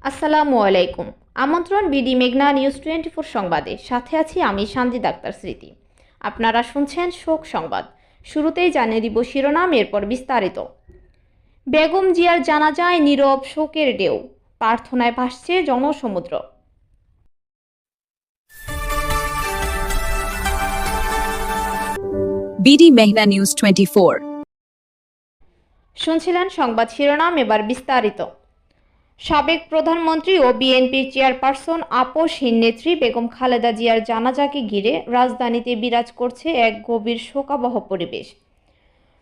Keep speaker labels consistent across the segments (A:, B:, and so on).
A: আসসালামু আলাইকুম। আমন্ত্রণ বিডি মেঘনা নিউজ 24 সংবাদে। সাথে আছি আমি শান্তি ডাক্তার স্মৃতি। আপনারা শুনছেন শোক সংবাদ। শুরুতেই জানিয়ে দিব শিরোনাম, এরপর বিস্তারিত। বেগম জিয়ার জানাজায় নীরব শোকের ঢেউ, প্রার্থনায় ভাসছে জনসমুদ্র।
B: বিডি মেঘনা নিউজ 24।
A: শুনছিলেন সংবাদ শিরোনাম, এবার বিস্তারিত। সাবেক প্রধানমন্ত্রী ও বিএনপির চেয়ারপারসন আপসহীন নেত্রী বেগম খালেদা জিয়ার জানাজাকে ঘিরে রাজধানীতে বিরাজ করছে এক গভীর শোকাবহ পরিবেশ।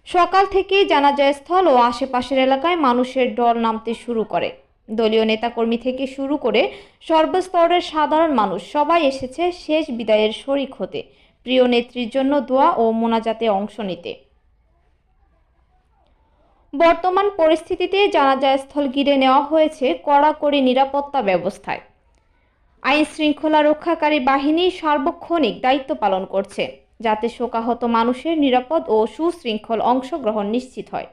A: সকাল থেকেই জানাজাস্থল ও আশেপাশের এলাকায় মানুষের ঢল নামতে শুরু করে। দলীয় নেতাকর্মী থেকে শুরু করে সর্বস্তরের সাধারণ মানুষ সবাই এসেছে শেষ বিদায়ের শরিক হতে, প্রিয় নেত্রীর জন্য দোয়া ও মোনাজাতে অংশ নিতে। বর্তমান পরিস্থিতিতে জানাজাস্থল ঘিরে নেওয়া হয়েছে কড়াকড়ি নিরাপত্তা ব্যবস্থায়। আইন শৃঙ্খলা রক্ষাকারী বাহিনী সার্বক্ষণিক দায়িত্ব পালন করছে, যাতে শোকাহত মানুষের নিরাপদ ও সুশৃঙ্খল অংশগ্রহণ নিশ্চিত হয়।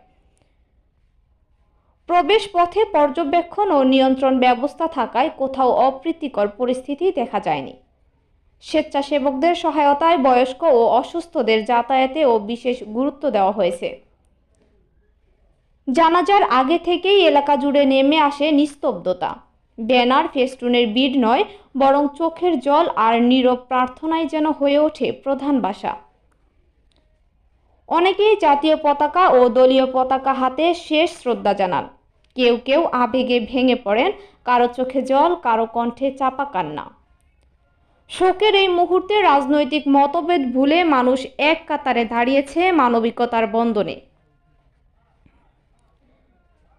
A: প্রবেশ পথে পর্যবেক্ষণ ও নিয়ন্ত্রণ ব্যবস্থা থাকায় কোথাও অপ্রীতিকর পরিস্থিতি দেখা যায়নি। স্বেচ্ছাসেবকদের সহায়তায় বয়স্ক ও অসুস্থদের যাতায়াতেও বিশেষ গুরুত্ব দেওয়া হয়েছে। জানাজার আগে থেকেই এলাকা জুড়ে নেমে আসে নিস্তব্ধতা। ব্যানার ফেস্টুনের ভিড় নয়, বরং চোখের জল আর নীরব প্রার্থনায় যেন হয়ে ওঠে প্রধান ভাষা। অনেকেই জাতীয় পতাকা ও দলীয় পতাকা হাতে শেষ শ্রদ্ধা জানান। কেউ কেউ আবেগে ভেঙে পড়েন, কারো চোখে জল, কারো কণ্ঠে চাপা কান্না। শোকের এই মুহূর্তে রাজনৈতিক মতভেদ ভুলে মানুষ এক কাতারে দাঁড়িয়েছে মানবিকতার বন্ধনে।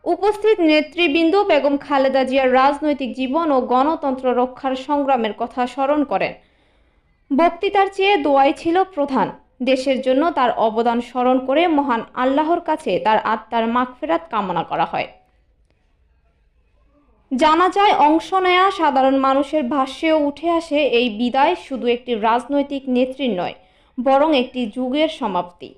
A: উপস্থিত নেতৃবৃন্দ বেগম খালেদা জিয়ার রাজনৈতিক জীবন ও গণতন্ত্র রক্ষার সংগ্রামের কথা স্মরণ করেন। বক্তৃতার চেয়ে দোয়াই ছিল প্রধান। দেশের জন্য তার অবদান স্মরণ করে মহান আল্লাহর কাছে তার আত্মার মাগফিরাত কামনা করা হয়। জানাজায় অংশ নেয়া সাধারণ মানুষের ভাষ্যেও উঠে আসে এই বিদায় শুধু একটি রাজনৈতিক নেত্রীর নয়, বরং একটি যুগের সমাপ্তি।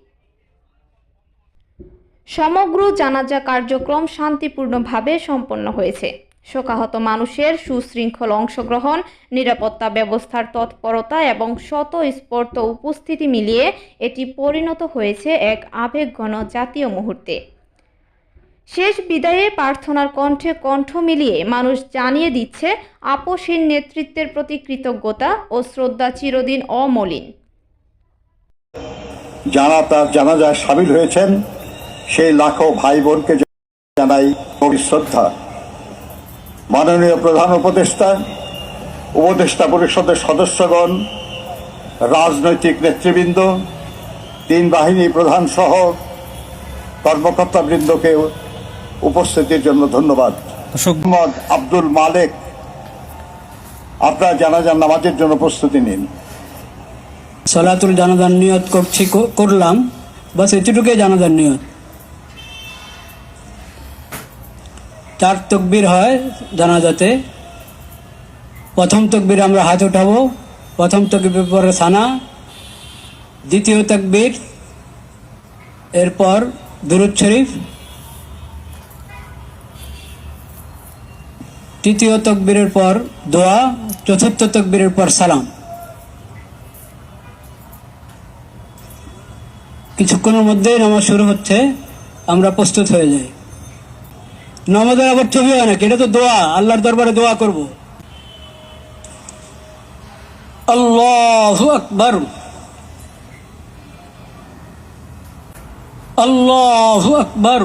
A: সমগ্র জানাজা কার্যক্রম শান্তিপূর্ণভাবে সম্পন্ন হয়েছে। শোকাহত মানুষের সুশৃঙ্খল অংশগ্রহণ, নিরাপত্তা ব্যবস্থার তৎপরতা এবং স্বতঃস্ফূর্ত উপস্থিতি মিলিয়ে এটি পরিণত হয়েছে এক আবেগঘন জাতীয় মুহূর্তে। শেষ বিদায়ে প্রার্থনার কণ্ঠে কণ্ঠ মিলিয়ে মানুষ জানিয়ে দিচ্ছে আপসহীন নেতৃত্বের প্রতি কৃতজ্ঞতা ও শ্রদ্ধা চিরদিন অমলিন।
C: যারা তার জানাজায় সামিল হয়েছেন সেই লাখো ভাই বোনকে জানাই গভীর শ্রদ্ধা। মাননীয় প্রধান উপদেষ্টা পরিষদের সদস্যগণ, রাজনৈতিক নেতৃবৃন্দ, তিন বাহিনী প্রধান সহ কর্মকর্তাবৃন্দকে উপস্থিতির জন্য ধন্যবাদ। মোহাম্মদ আব্দুল মালেক, আপনার জানাজার নামাজের জন্য প্রস্তুতি নিন।
D: সালাতুল জানাজার নিয়ত করলাম, বাস এতটুকুই জানাজার নিয়ত। 4 তকবীর হয় জানাজাতে। প্রথম তকবীর আমরা হাত উঠাবো, প্রথম তকবীর পরে সানা, দ্বিতীয় তকবীর, এরপর দুরূদ শরীফ, তৃতীয় তকবীরের পর দোয়া, চতুর্থ তকবীরের পর সালাম। কিছুক্ষণের মধ্যেই নামাজ শুরু হচ্ছে, আমরা প্রস্তুত হয়ে যাই। নামাজের আবার ছবি হয় নাকি, এটা তো দোয়া, আল্লাহর দরবারে দোয়া করব। আল্লাহু আকবার, আল্লাহু আকবার,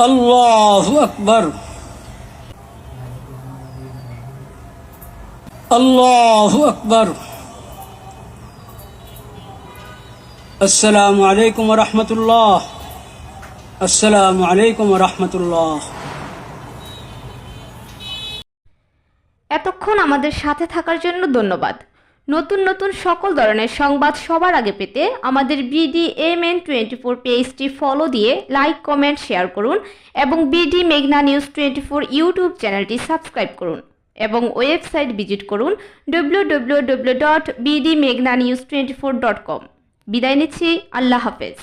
D: আল্লাহু আকবার, আল্লাহু আকবার। আসসালামু আলাইকুম ওয়া রাহমাতুল্লাহ, আসসালামু আলাইকুম ওয়া রাহমাতুল্লাহ।
A: এতক্ষণ আমাদের সাথে থাকার জন্য ধন্যবাদ। নতুন নতুন সকল ধরনের সংবাদ সবার আগে পেতে আমাদের BDMN24 পেজটি ফলো দিয়ে লাইক, কমেন্ট, শেয়ার করুন এবং বিডি মেঘনা নিউজ 24 ইউটিউব চ্যানেলটি সাবস্ক্রাইব করুন এবং ওয়েবসাইট ভিজিট করুন www.bdmeghnanews24.com। বিদায় নিচ্ছি, আল্লাহ হাফেজ।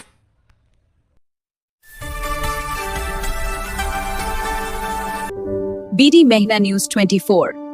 B: BD Meghna News 24